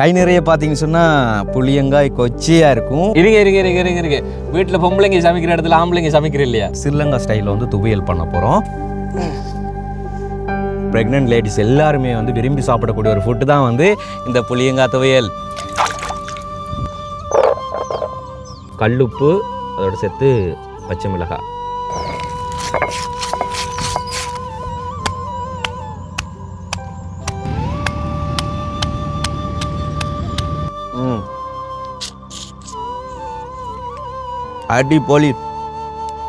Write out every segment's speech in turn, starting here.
கை நிறைய பார்த்தீங்கன்னு சொன்னால் புளியங்காய் கொச்சியாக இருக்கும். இருக்கு வீட்டில் பொம்பளைங்க சமைக்கிற இடத்துல ஆம்பளைங்க சமைக்கிற இல்லையா? ஸ்ரீலங்கா ஸ்டைலில் வந்து துவையல் பண்ண போகிறோம். ப்ரெக்னென்ட் லேடிஸ் எல்லாருமே வந்து விரும்பி சாப்பிடக்கூடிய ஒரு ஃபுட்டு தான் வந்து இந்த புளியங்காய் துவையல். கல்லுப்பு அதோட சேர்த்து பச்சை மிளகாய். அடி போலி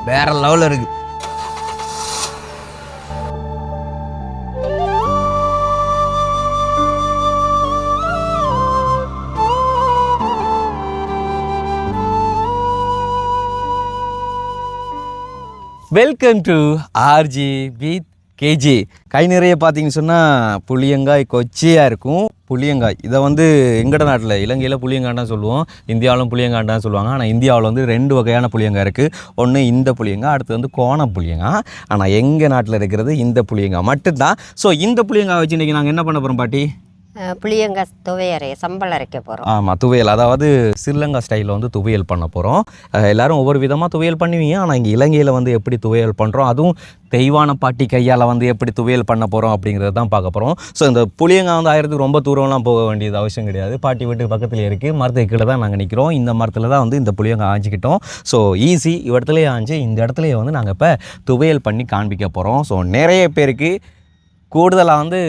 வேற லெவலில் இருக்கு. Welcome to RG with KG. கை நிறைய பார்த்தீங்கன்னு சொன்னால் புளியங்காய் கொச்சியாக இருக்கும். புளியங்காய் இதை வந்து எங்கட நாட்டில் இலங்கையில் புளியங்காய் தான் சொல்லுவோம், இந்தியாவிலும் புளியங்காய் தான் சொல்லுவாங்க. ஆனால் இந்தியாவில் வந்து 2 வகையான புளியங்காய் இருக்குது. ஒன்று இந்த புளியங்காய், அடுத்து வந்து கோண புளியங்காய். ஆனால் எங்கள் நாட்டில் இருக்கிறது இந்த புளியங்காய் மட்டும்தான். ஸோ இந்த புளியங்காய் வச்சு இன்றைக்கி நாங்கள் என்ன பண்ண போகிறோம் பாட்டி? புளியங்காய் துவையரை சம்பல் அரைக்க போகிறோம். ஆமாம், துவையல். அதாவது ஸ்ரீலங்கா ஸ்டைலில் வந்து துவையல் பண்ண போகிறோம். எல்லோரும் ஒவ்வொரு விதமாக துவையல் பண்ணுவீங்க. ஆனால் இங்கே இலங்கையில் வந்து எப்படி துவையல் பண்ணுறோம், அதுவும் தெய்வான பாட்டி கையால் வந்து எப்படி துவையல் பண்ண போகிறோம் அப்படிங்கிறது தான் பார்க்க போகிறோம். ஸோ இந்த புளியங்காய் வந்து ஆயிரத்துக்கு ரொம்ப தூரம்லாம் போக வேண்டியது அவசியம் கிடையாது. பாட்டி வீட்டுக்கு பக்கத்தில் இருக்குது. மரத்துக்கு கீழே தான் நாங்கள் நிற்கிறோம். இந்த மரத்தில் தான் வந்து இந்த புளியங்காய் ஆஞ்சிக்கிட்டோம். ஸோ ஈஸி, இடத்துலையே ஆஞ்சு இந்த இடத்துலையே வந்து நாங்கள் இப்போ துவையல் பண்ணி காண்பிக்க போகிறோம். ஸோ நிறைய பேருக்கு கூடுதலாக வந்து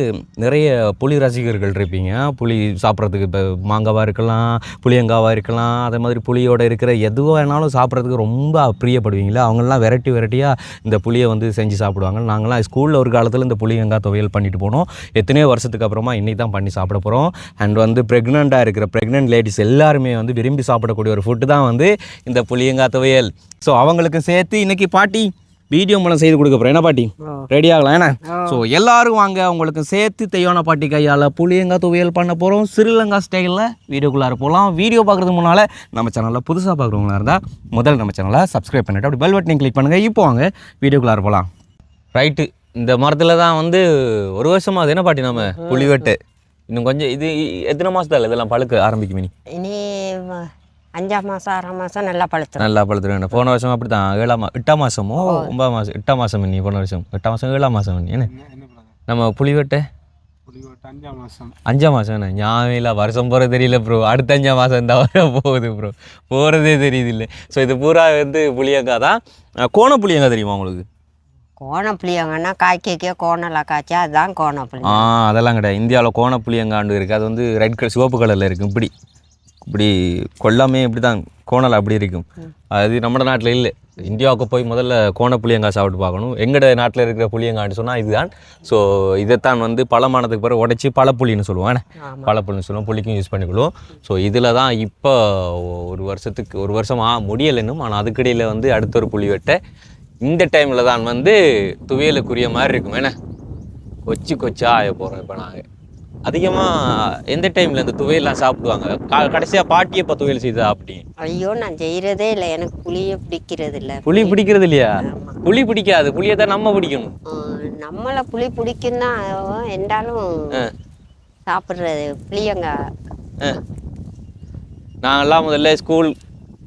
நிறைய புளி ரசிகர்கள் இருப்பீங்க. புளி சாப்பிட்றதுக்கு இப்போ மாங்காவாக இருக்கலாம், புளியங்காவாக இருக்கலாம், அதே மாதிரி புளியோடு இருக்கிற எதுவாக வேணாலும் சாப்பிட்றதுக்கு ரொம்ப பிரியப்படுவீங்களா. அவங்களாம் வெரைட்டியாக இந்த புளியை வந்து செஞ்சு சாப்பிடுவாங்க. நாங்களாம் ஸ்கூலில் ஒரு காலத்தில் இந்த புளியங்காய் துவையல் பண்ணிட்டு போனோம். எத்தனையோ வருஷத்துக்கு அப்புறமா இன்றைக்கி தான் பண்ணி சாப்பிட போகிறோம். அண்ட் வந்து ப்ரெக்னென்ட் லேடிஸ் எல்லாருமே வந்து விரும்பி சாப்பிடக்கூடிய ஒரு ஃபுட்டு தான் வந்து இந்த புளியங்காய் துவையல். ஸோ அவங்களுக்கு சேர்த்து இன்றைக்கி பாட்டி வீடியோ மூலம் செய்து கொடுக்க போகிறேன். என்ன பாட்டி, ரெடி ஆகலாம்? ஏன்னா ஸோ எல்லோரும் வாங்க, உங்களுக்கு சேர்த்து தெய்வான பாட்டி கையால் புளியங்காய் துவையல் பண்ண போகிறோம் ஸ்ரீலங்கா ஸ்டைலில். வீடியோக்குள்ளார போகலாம். வீடியோ பார்க்குறதுக்கு முன்னால் நம்ம சேனலில் புதுசாக பார்க்குறவங்களா இருந்தால் முதல்ல நம்ம சேனலை சப்ஸ்கிரைப் பண்ணிவிட்டு அப்படி பெல் பட்டனை கிளிக் பண்ணுங்கள். இப்போ வாங்க வீடியோக்குள்ளார போகலாம். ரைட்டு, இந்த மரத்தில் தான் வந்து ஒரு வருஷமாக அது என்ன பாட்டி நம்ம புளி வெட்டு. இன்னும் கொஞ்சம் இது எத்தனை மாதத்தில் இதெல்லாம் பழுக்க ஆரம்பிக்கும்? இனி 5ஆம் மாதம் 6ஆம் மாதம் நல்லா பழுத்துருவேன். போன வருஷம் அப்படி தான் 8ஆம் மாதமோ 9ஆம் மாதம் 8ஆம் மாதம் பண்ணி போன வருஷம் 8ஆம் மாதம் 7ஆம் மாதம் பண்ணி என்ன நம்ம புளி வெட்ட 5ஆம் மாதம் என்ன ஞாபகம் இல்லை. வருஷம் போகிறது தெரியல ப்ரோ. அடுத்த 5ஆம் மாதம் இந்த வர போகுது ப்ரோ, போகிறதே தெரியுது இல்லை. ஸோ இது பூரா வந்து புளியங்காய் தான். கோண புளியங்காய் தெரியுமா உங்களுக்கு? கோண புளியங்கன்னா காய்க்க கோணலாக காய்ச்சா அதுதான் கோண புளி. அதெல்லாம் கிடையாது. இந்தியாவில் கோண புளியங்காண்டு இருக்குது. அது வந்து ரெட் கலர் சிவப்பு கலரில் இருக்கும். இப்படி கொல்லாமே இப்படி தான் கோணல் அப்படி இருக்கும். அது நம்ம நாட்டில் இல்லை. இந்தியாவுக்கு போய் முதல்ல கோண புளியங்காய் சாப்பிட்டு பார்க்கணும். எங்கட நாட்டில் இருக்கிற புளியங்காய்னு சொன்னால் இதுதான். ஸோ இதைத்தான் வந்து பழமானதுக்கு பிறகு உடைச்சி பழப்புளின்னு சொல்லுவோம். பழப்புளின்னு சொல்லுவோம். புளிக்கும் யூஸ் பண்ணிக்கொள்வோம். ஸோ இதில் தான் இப்போ ஒரு வருஷம் முடியலைன்னும். ஆனால் அதுக்கிடையில் வந்து அடுத்த ஒரு புளி வெட்ட இந்த டைமில் தான் வந்து துவையலுக்குரிய மாதிரி இருக்கும். ஏன்னா கொச்சா ஆய போகிறோம். இப்போ நாங்கள் அதிகமாக எந்த டைமில் இந்த துவையெல்லாம் சாப்பிடுவாங்க? கடைசியாக பாட்டி எப்போ துவையல் செய்தா அப்படி? ஐயோ, நான் செய்கிறதே இல்லை. எனக்கு புளியை பிடிக்கிறது இல்லை. புளி பிடிக்கிறது இல்லையா? புளி பிடிக்காது. புளியை தான் நம்ம பிடிக்கணும். நம்மளை புளி பிடிக்குன்னா என்றாலும் சாப்பிட்றது புளியங்காய். நாங்கள்லாம் முதல்ல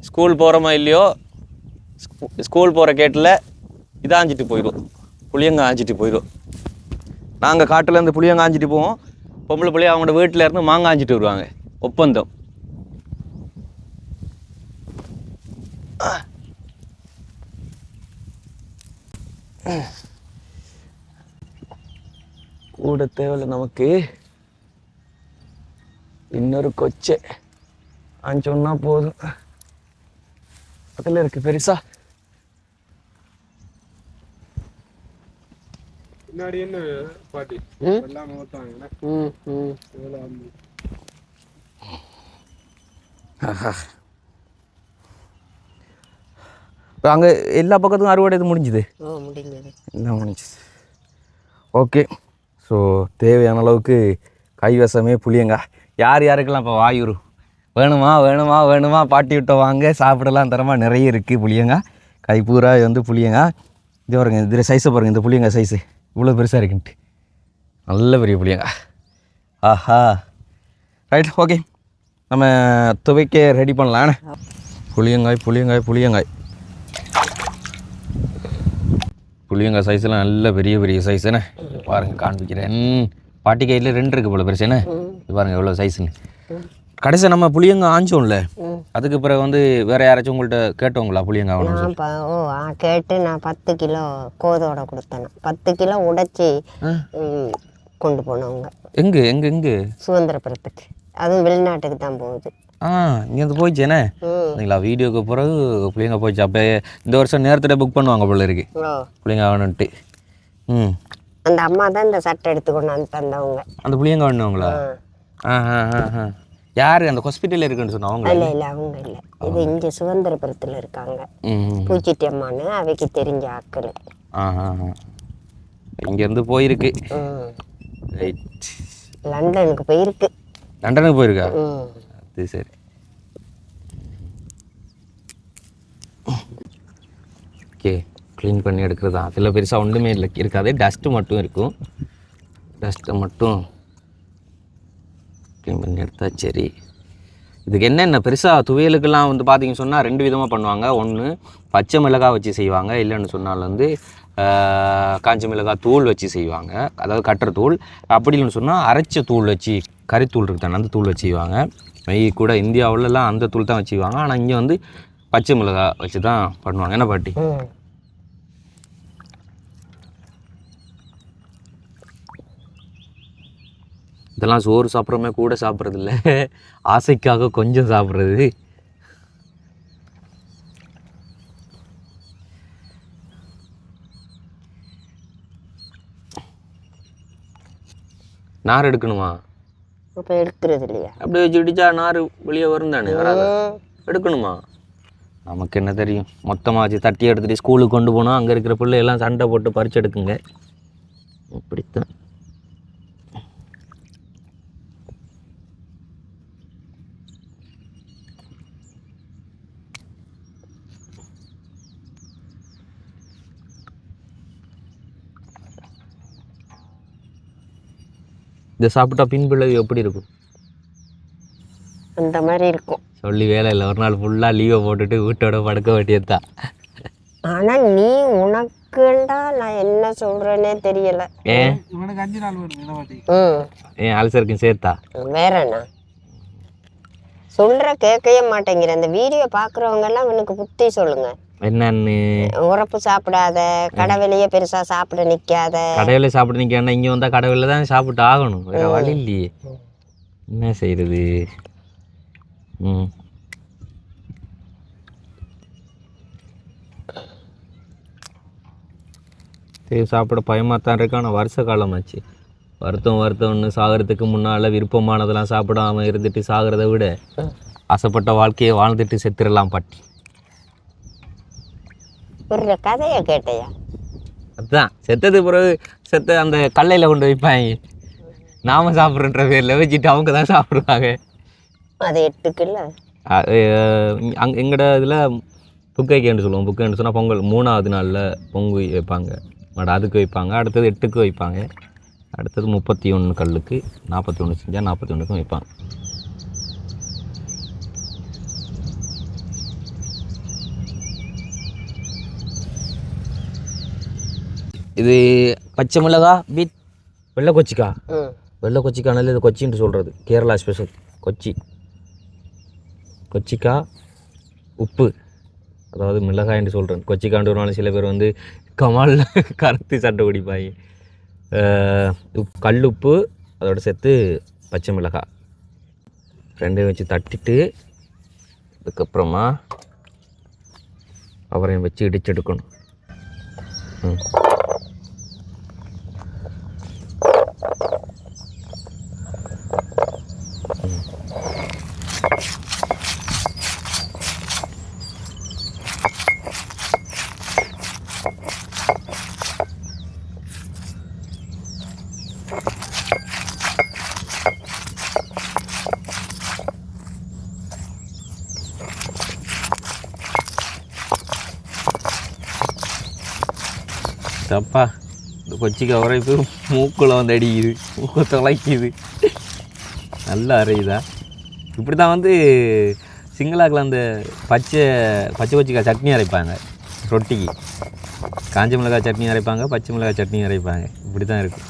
ஸ்கூல் போகிறோமா இல்லையோ, ஸ்கூல் போகிற கேட்டில் இதை ஆஞ்சிட்டு போயிடும், புளியங்காய் ஆஞ்சிட்டு போயிடும். நாங்கள் காட்டிலேருந்து புளியங்காய் ஆஞ்சிட்டு போவோம். பொம்பளை பிள்ளைய அவங்களோட வீட்டில் இருந்து மாங்காய் ஆஞ்சிட்டு வருவாங்க. ஒப்பந்தம். கூட தேவையில்லை நமக்கு. இன்னொரு கொச்சை ஆஞ்சோன்னா போதும். அதில் இருக்கு பெருசா. முன்னாடி என்ன பாட்டி எல்லாம் ஓட்டாங்க. அங்கே எல்லா பக்கத்துக்கும் அறுவடை இது முடிஞ்சுது. எல்லாம் முடிஞ்சுது. ஓகே. ஸோ தேவையான அளவுக்கு கைவசமே புளியங்காய். யாருக்கெல்லாம் இப்போ வாயூர் வேணுமா பாட்டி விட்ட வாங்க சாப்பிடலாம் தரமாக நிறைய இருக்குது புளியங்காய். கை பூரா வந்து புளியங்காய். இது பாருங்க, இதில் சைஸை பாருங்கள். இந்த புளியங்காய் சைஸு இவ்வளோ பெருசாக இருக்குன்ட்டு நல்ல பெரிய புளியங்காய். ஆஹா, ரைட் ஓகே, நம்ம துவைக்க ரெடி பண்ணலாம். புளியங்காய் சைஸ்லாம் நல்ல பெரிய பெரிய சைஸ் என்ன பாருங்கள், காண்பிக்கிறேன். பாட்டி கையில் 2 இருக்குது போல பெருசு என்ன, இது பாருங்கள் எவ்வளோ சைஸ்ன்னு. கடைசி நம்ம புளியங்காய் ஆஞ்சோம்ல, அதுக்கு பிறகு வந்து வேறு யாராச்சும் உங்கள்கிட்ட கேட்டவங்களா புளியங்காய் வேணும்? கேட்டு நான் 10 கிலோ கோதோட கொடுத்தேன். 10 கிலோ உடைச்சி கொண்டு போனவங்க. எங்கே சுதந்திரபுரத்துக்கு, அதுவும் வெளிநாட்டுக்கு தான் போகுது. இங்கேருந்து போயிடுச்சேண்ணே இல்லைங்களா? வீடியோக்கு பிறகு பிள்ளைங்க போயிடுச்சு. அப்போ இந்த வருஷம் நேரத்தில் புக் பண்ணுவாங்க போல இருக்கு பிள்ளைங்க வேணுன்ட்டு. அந்த அம்மா தான் இந்த சட்டை எடுத்துக்கொண்டு வந்து தந்தவங்க. அந்த பிள்ளைங்க வேணுங்களா? யார் அந்த ஹாஸ்பிட்டலில் இருக்குன்னு சொன்னவங்க? இல்லை அவங்க இல்லை, இது இங்கே சுதந்திரபுரத்தில் இருக்காங்க. பூச்சிட்டி அம்மான்னு அவைக்கு தெரிஞ்ச ஆட்கள். இங்கேருந்து போயிருக்கு. ரைட், லண்டனுக்கு போயிருக்கு. லண்டனுக்கு போயிருக்கா? அது சரி. ஓகே, க்ளீன் பண்ணி எடுக்கிறது தான். அதில் பெருசாக ஒன்றுமே இல்லை, இருக்காது. டஸ்ட்டு மட்டும் இருக்கும். டஸ்ட்டை மட்டும் க்ளீன் பண்ணி எடுத்தா சரி. இதுக்கு என்னென்ன பெருசாக துவையலுக்கெல்லாம் வந்து பார்த்திங்க சொன்னால் 2 விதமாக பண்ணுவாங்க. ஒன்று பச்சை மிளகாய் வச்சு செய்வாங்க, இல்லைன்னு சொன்னால் வந்து காஞ்ச மிளகாய் தூள் வச்சு செய்வாங்க, அதாவது கட்டுற தூள். அப்படி இல்லைன்னு சொன்னால் அரைச்ச தூள் வச்சு, கறித்தூள் இருக்குதானே அந்த தூள் வச்சு செய்வாங்க. மெய் கூட இந்தியாவிலலாம் அந்த தூள் தான் வச்சுக்குவாங்க. ஆனால் இங்கே வந்து பச்சை மிளகாய் வச்சு தான் பண்ணுவாங்க. என்ன பாட்டி? இதெல்லாம் சோறு சாப்பிட்றோமே கூட சாப்பிட்றது இல்லை, ஆசைக்காக கொஞ்சம் சாப்பிட்றது. நார் எடுக்கணுமா? இப்போ எடுக்கிறது இல்லையா? அப்படியே வச்சு இடிச்சா நார் வெளியே வரும் தானே, வராது? எடுக்கணுமா? நமக்கு என்ன தெரியும். மொத்தமாக வச்சு தட்டி எடுத்துகிட்டு ஸ்கூலுக்கு கொண்டு போனால் அங்கே இருக்கிற பிள்ளை எல்லாம் சண்டை போட்டு பறிச்சு எடுக்குங்க. இப்படித்தான். இதை சாப்பிட்டா பின்விளைவு எப்படி இருக்கும்? அந்த மாதிரி இருக்கும். சொல்லி வேலை இல்லை, ஒரு நாள் ஃபுல்லாக லீவை போட்டுட்டு வீட்டோட படுக்க வேண்டியதுதான். ஆனால் நீ உனக்குண்டா நான் என்ன சொல்கிறேன்னே தெரியலை. இவனுக்கு 5 நாள் வரும். ஏன் அல்சருக்கும் சேர்த்தா? வேற என்ன சொல்கிற கேட்கவே மாட்டேங்கிற. அந்த வீடியோ பார்க்குறவங்க எல்லாம் இவனுக்கு புத்தி சொல்லுங்க. என்னன்னு? உரப்பு சாப்பிடாத, கடவுளையே பெருசா சாப்பிட நிக்காத. கடவுளை சாப்பிட நிற்காண்டா, இங்கே வந்தால் கடவுளில் தான் சாப்பிட்டு ஆகணும், வேறு வழி இல்லையே. என்ன செய்கிறது? சாப்பிட பயமாக தான் இருக்கு. ஆனால் வருஷ காலமாச்சு. வருத்தம்னு சாகிறதுக்கு முன்னால் விருப்பமானதெல்லாம் சாப்பிடாமல் இருந்துட்டு சாகிறத விட ஆசைப்பட்ட வாழ்க்கையை வாழ்ந்துட்டு செத்துடலாம் பாட்டி. ஒரு கதையை கேட்டையா? அதுதான் செத்தது பிறகு அந்த கல்லையில் கொண்டு வைப்பாங்க, நாம சாப்பிட்றன்ற பேரில் வச்சுட்டு அவங்க தான் சாப்பிடுவாங்க. அது 8 கிலோ எங்கட இதில் புக்கைக்கேன்னு சொல்லுவோம். புக்கைன்னு சொன்னால் பொங்கல் 3ஆவது நாளில் பொங்கு வைப்பாங்க, அதுக்கு வைப்பாங்க. அடுத்தது 8க்கு வைப்பாங்க. அடுத்தது 31 கல்லுக்கு, 41 செஞ்சால் 41க்கும் வைப்பாங்க. இது பச்சை மிளகா, பீட், வெள்ளை கொச்சிக்கானால இது கொச்சின்ட்டு சொல்கிறது. கேரளா ஸ்பெஷல் கொச்சிக்காய், உப்பு, அதாவது மிளகாய்ன்னு சொல்கிறேன். கொச்சிக்காண்டுனாலும் சில பேர் வந்து கமாலில் கருத்து சட்டை குடிப்பாங்க. கல்லுப்பு அதோட சேர்த்து பச்சை மிளகாய் 2 வச்சு தட்டிட்டு அதுக்கப்புறமா அவரையும் வச்சு இடிச்செடுக்கணும். தப்பா இந்த கொச்சிக்காய் உரைப்பு மூக்கில் வந்து அடிக்குது, மூக்கை தொலைக்குது. நல்லா அரையுதா. இப்படி தான் வந்து சிங்களாக்கில் அந்த பச்சை கொச்சிக்காய் சட்னி அரைப்பாங்க ரொட்டிக்கு. காஞ்ச மிளகாய் சட்னி அரைப்பாங்க, பச்சை மிளகாய் சட்னி அரைப்பாங்க. இப்படி தான் இருக்கும்.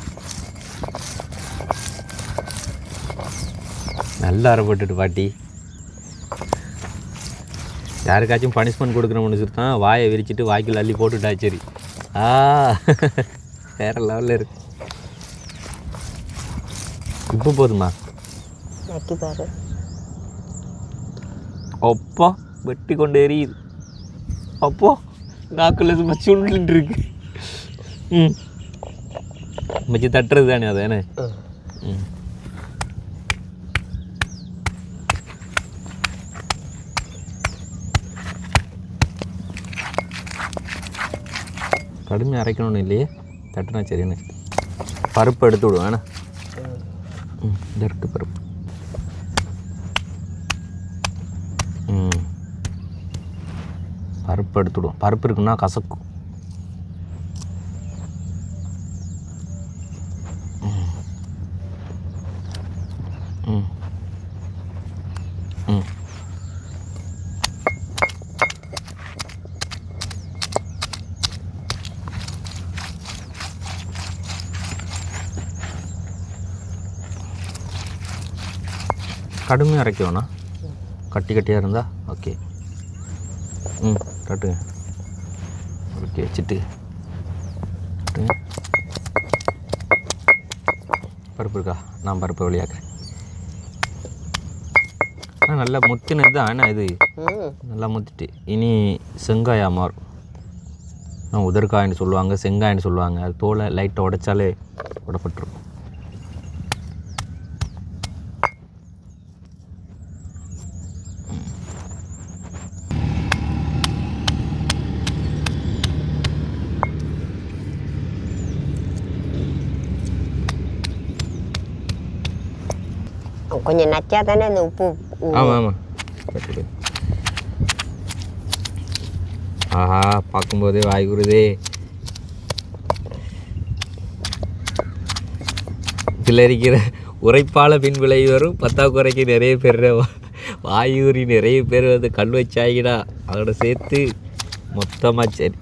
நல்லா அரைப்பட்டுட்டு பாட்டி. யாருக்காச்சும் பனிஷ்மெண்ட் கொடுக்குறோம்னு சொல்லி தான் வாயை விரிச்சிட்டு வாய்க்குள்ள அள்ளி போட்டுட்டா. சரி, வேறு லெவலில் இருக்கு. உப்பு போதுமா? நக்கி பாரு. அப்பா வெட்டி கொண்டு எரியுது. அப்போ நாக்குள்ள சும்மா சுண்டுட்டு இருக்கு. மச்சி தட்டுறது தானே அதானே. கடுமையாக அரைக்கணும்னு இல்லையே, தட்டுனா சரிண்ணே. பருப்பு எடுத்து விடுவேண்ணே. இருக்கு பருப்பு. பருப்பு எடுத்துவிடுவோம். பருப்பு இருக்குன்னா கசக்கும். கடுமையாக அரைக்கணும்ண்ணா. கட்டி கட்டியாக இருந்தால் ஓகே. கட்டுங்க. ஓகே வச்சுட்டு கட்டுங்க. பருப்பு இருக்கா? நான் பருப்பை வெளியாக்குறேன். நல்லா முத்தினது தான். ஆனால் இது நல்லா முத்திட்டு இனி செங்காயா மாறும். உதற்காயின்னு சொல்லுவாங்க, செங்காயின்னு சொல்லுவாங்க. அது தோலை லைட்டை உடைச்சாலே உடப்பட்டுரும். கொஞ்சம் நச்சா தானே அந்த உப்பு. ஆமாம் ஆமாம். ஆஹா, பார்க்கும்போதே வாய்க்குருதே. கிளறிக்கிற உரைப்பால் பின் விளைவு வரும். பத்தாக்குறைக்கு நிறைய பேர் வாயூரி நிறைய பேர் வந்து கல் வச்சாகிடா. அதோட சேர்த்து மொத்தமாக சரி.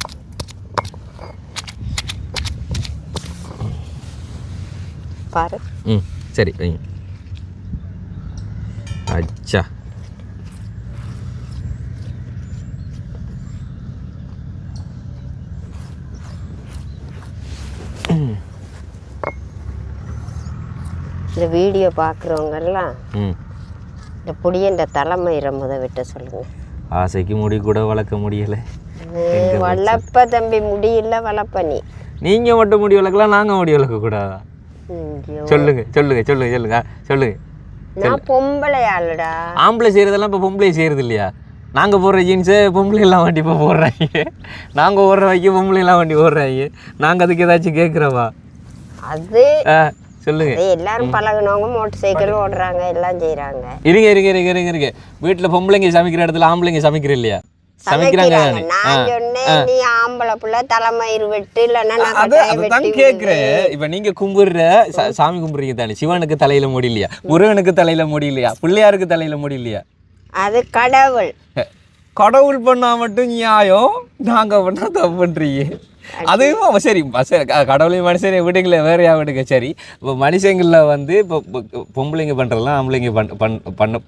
பாரு. சரி வைங்க. அச்சா, இந்த வீடியோ பார்க்குறவங்கெல்லாம் இந்த புளியண்ட தலைமயிரை விட்ட சொல்லுங்க. ஆசைக்கு முடி கூட வளர்க்க முடியலை. வளர்ப்ப தம்பி முடியல, வளர்ப்ப நீ. நீங்கள் மட்டும் முடி வளர்க்கலாம், நாங்கள் முடி வளர்க்கக்கூடாதா? சொல்லுங்க சொல்லுங்க சொல்லுங்க சொல்லுங்க சொல்லுங்க. நான் பொம்பளை ஆளுடா. ஆம்பளை செய்கிறதெல்லாம் இப்போ பொம்பளை செய்கிறது இல்லையா? நாங்கள் போடுற ஜீன்ஸு பொம்பளைலாம் வண்டி இப்போ போடுறாங்க. நாங்கள் ஓடுற வைக்க பொம்பளைலாம் வண்டி ஓடுறாங்க. நாங்கள் அதுக்கு ஏதாச்சும் கேட்குறவா? அது சொல்லுங்க. எல்லாரும் பழகினவங்க மோட்டர் சைக்கிள் ஓடுறாங்க, எல்லாம் செய்கிறாங்க. இருங்க இருங்க இருங்க இருங்க இருங்க. வீட்டில் பொம்பளைங்க சமைக்கிற இடத்துல ஆம்பளைங்க சமைக்கிற இல்லையா? சமைக்கிறாங்க. நான் சொன்னேன் நீ ஆம்பளை புள்ள தலைமயிறு வெட்டு இல்லைன்னா அதான் கேட்குறேன். இப்போ நீங்கள் கும்பிடுற சாமி கும்பிடுறீங்க தானே, சிவனுக்கு தலையில முடி இல்லையா? முருகனுக்கு தலையில முடி இல்லையா? பிள்ளையாருக்கு தலையில முடி இல்லையா? அது கடவுள். கடவுள் பண்ணா மட்டும் நியாயம், நாங்கள் பண்ணா தப்பு பண்ணுறீங்க. அதுவும் சரி சரி. கடவுளையும் மனுஷனையும் விடுங்களே, வேறையா விடுங்க. சரி, இப்போ மனுஷங்களில் வந்து இப்போ பொம்பளைங்க பண்ணுறதுலாம் ஆம்பளைங்க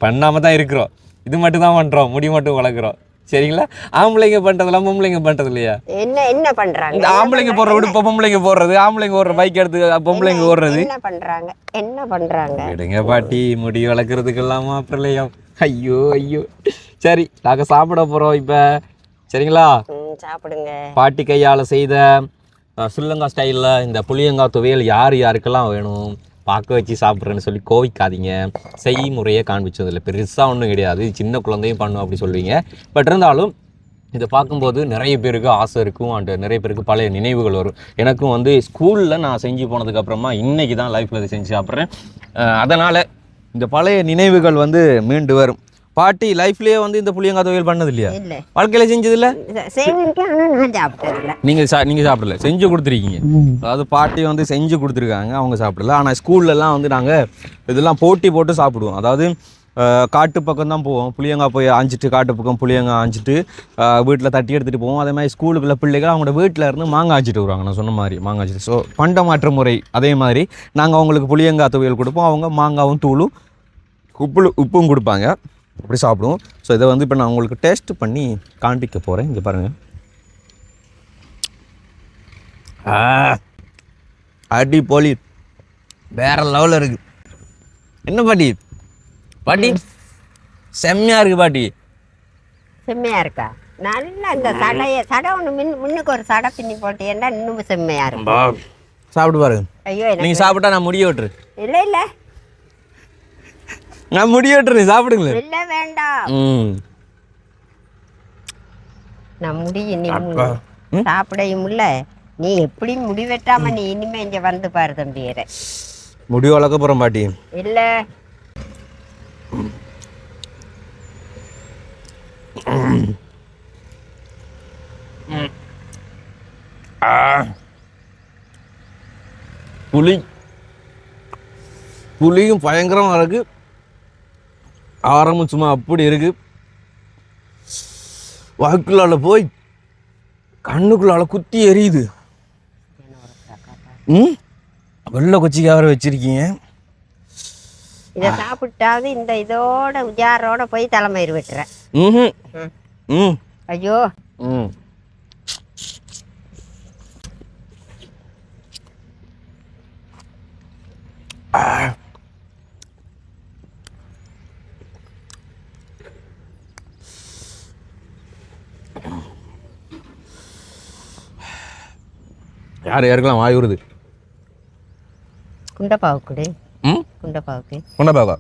பண்ணாமல் தான் இருக்கிறோம். இது மட்டும் தான் பண்ணுறோம், முடி மட்டும் வளர்க்குறோம். சரிங்களா? ஆம்பளைங்க பண்ணுறதெல்லாம் பொம்பளைங்க பண்ணுறது இல்லையா? என்ன என்ன பண்ணுறாங்க? இந்த ஆம்பளைங்க போடுற விடு, இப்போ பொம்பளைங்க போடுறது, ஆம்பளைங்க ஓடுற பைக் எடுத்து பொம்பளைங்க ஓடுறது. என்ன பண்ணுறாங்க என்ன பண்ணுறாங்க? விடுங்க பாட்டி, முடி வளர்க்குறதுக்கெல்லாமா பிரளயம். ஐயோ ஐயோ. சரி, நாங்கள் சாப்பிட போகிறோம் இப்போ. சரிங்களா? சாப்பிடுங்க. பாட்டி கையால் செய்த ஸ்ரீலங்கா ஸ்டைலில் இந்த புளியங்காய் துவையல் யார் யாருக்கெல்லாம் வேணும், பார்க்க வச்சு சாப்பிட்றேன்னு சொல்லி கோவிக்காதீங்க. செய்முறையை காண்பிச்சதில்லை, பெருசாக ஒன்றும் கிடையாது. சின்ன குழந்தையும் பண்ணும் அப்படி சொல்லுவீங்க. பட் இருந்தாலும் இதை பார்க்கும்போது நிறைய பேருக்கு ஆசை இருக்கும். அண்ட் நிறைய பேருக்கு பழைய நினைவுகள் வரும். எனக்கும் வந்து ஸ்கூலில் நான் செஞ்சு போனதுக்கப்புறமா இன்றைக்கி தான் லைஃப்பில் இதை செஞ்சு சாப்பிட்றேன். அதனால் இந்த பழைய நினைவுகள் வந்து மீண்டு வரும். பாட்டி லைஃப்லயே வந்து இந்த புளியங்காய் துவையல் பண்ணது இல்லையா? இல்லை வாழ்க்கையில செஞ்சது இல்ல? செய்திருக்கேன், ஆனால் நான் சாப்பிட்டதில்லை. நீங்க சாப்பிடல, செஞ்சு கொடுத்துருக்கீங்க. அதாவது பாட்டி வந்து செஞ்சு கொடுத்துருக்காங்க, அவங்க சாப்பிடல. ஆனால் ஸ்கூல்லலாம் வந்து நாங்கள் இதெல்லாம் போட்டி போட்டு சாப்பிடுவோம். அதாவது காட்டு பக்கம் தான் போவோம், புளியங்காய் போய் ஆஞ்சிட்டு காட்டு பக்கம் புளியங்காய் ஆஞ்சிட்டு வீட்டில் தட்டி எடுத்துகிட்டு போவோம். அதே மாதிரி ஸ்கூலுக்குள்ள பிள்ளைகள் அவங்களோட வீட்டில் இருந்து மாங்காய் ஆஞ்சிட்டு வருவாங்க. நான் சொன்ன மாதிரி மாங்காய் ஆஞ்சிட்டு. ஸோ பண்டமாற்ற முறை அதே மாதிரி நாங்கள் அவங்களுக்கு புளியங்காய் துவையல் கொடுப்போம், அவங்க மாங்காவும் தூளும் உப்பும் கொடுப்பாங்க, அப்படி சாப்பிடுவோம். ஸோ இதை வந்து இப்போ நான் உங்களுக்கு டேஸ்ட் பண்ணி காண்பிக்க போகிறேன். இங்கே பாருங்கள். அடி போலி வேற லெவலில் இருக்குது. என்ன பாட்டி பாட்டி செம்மையாக இருக்குது பாட்டி. செம்மையாக இருக்கா? நல்லா இந்த சடை ஒன்று முன்னுக்கு ஒரு சடை பின்னி போட்டீங்கன்னா இன்னும் செம்மையாக இருக்கும். சாப்பிட்டு பாருங்க. ஐயோ நீங்கள் சாப்பிட்டா நான் முடிய விட்டுரு. இல்லை இல்லை நான் முடிய விட்டுறேன், சாப்பிடுங்களேன். இல்லை வேண்டாம், நான் முடியும். நீ சாப்பிடையும் இல்லை, நீ எப்படி முடி வெட்டாம நீ இனிமே இங்கே வந்து பாரு தம்பியரை. முடி வளர்க்க போகிறோம் பாட்டி. இல்லை புளியும் பயங்கரமாக இருக்கு, ஆரம்பம் சும்மா அப்படி இருக்கு. வாக்குள்ளால போய் கண்ணுக்குள்ளால குத்தி எரியுது. வெள்ளை கொச்சிக்காக வச்சிருக்கீங்க. இதை சாப்பிட்டாவது இந்த இதோட உஜாரோட போய் தலைமயிர் வெட்டுறேன். ஐயோ யாருக்கெல்லாம் வாய் வருது? குண்டப்பாவுக்குடு குண்டப்பாவுக்கு கொண்டப்பாக்கா.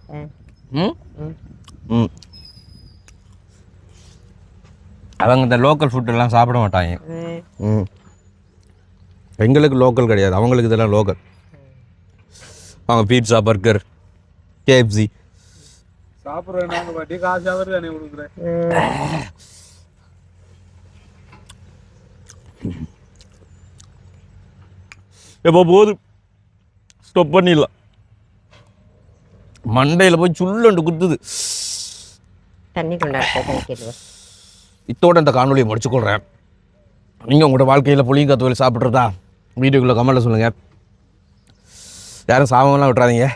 அவங்க இந்த லோக்கல் ஃபுட்டெல்லாம் சாப்பிட மாட்டாங்க. எங்களுக்கு லோக்கல் கிடையாது, அவங்களுக்கு இதெல்லாம் லோக்கல். அவங்க பீட்சா, பர்கர், கேஎஃப்சி சாப்பிட்றேன். நாங்கள் பாட்டி காசு அவர் தானே கொடுக்குறேன். எப்போ போது ஸ்டாப் பண்ணிடலாம். மண்டையில் போய் சுள்ளண்டு குத்துது. தண்ணி கொண்டாடுறது. இத்தோட இந்த காணொலியை முடிச்சுக்கொள்கிறேன். நீங்கள் உங்களோட வாழ்க்கையில் புளியங்காய் துவையல் சாப்பிட்றதா வீடியோக்குள்ளே கமெண்ட்டில் சொல்லுங்கள். யாரும் சாபமெல்லாம் விட்டுறாதீங்க.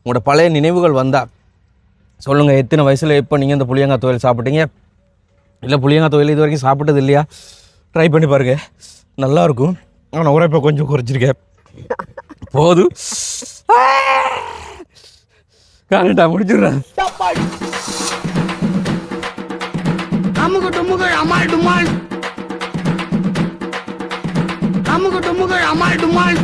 உங்களோட பழைய நினைவுகள் வந்தால் சொல்லுங்கள். எத்தனை வயசில் எப்போ நீங்கள் இந்த புளியங்காய் துவையல் சாப்பிட்டீங்க, இல்லை புளியங்காய் துவையல் இது வரைக்கும் சாப்பிட்டது இல்லையா? ட்ரை பண்ணி பாருங்கள், நல்லாயிருக்கும். ஆனால் உரைப்பை கொஞ்சம் குறைச்சிருக்கேன். போதும், கரெக்டாக முடிச்சிடுறேன். அமுக டுமுகள் அமால் டுமால், அமுக டுமுகள் அமால் டுமால்.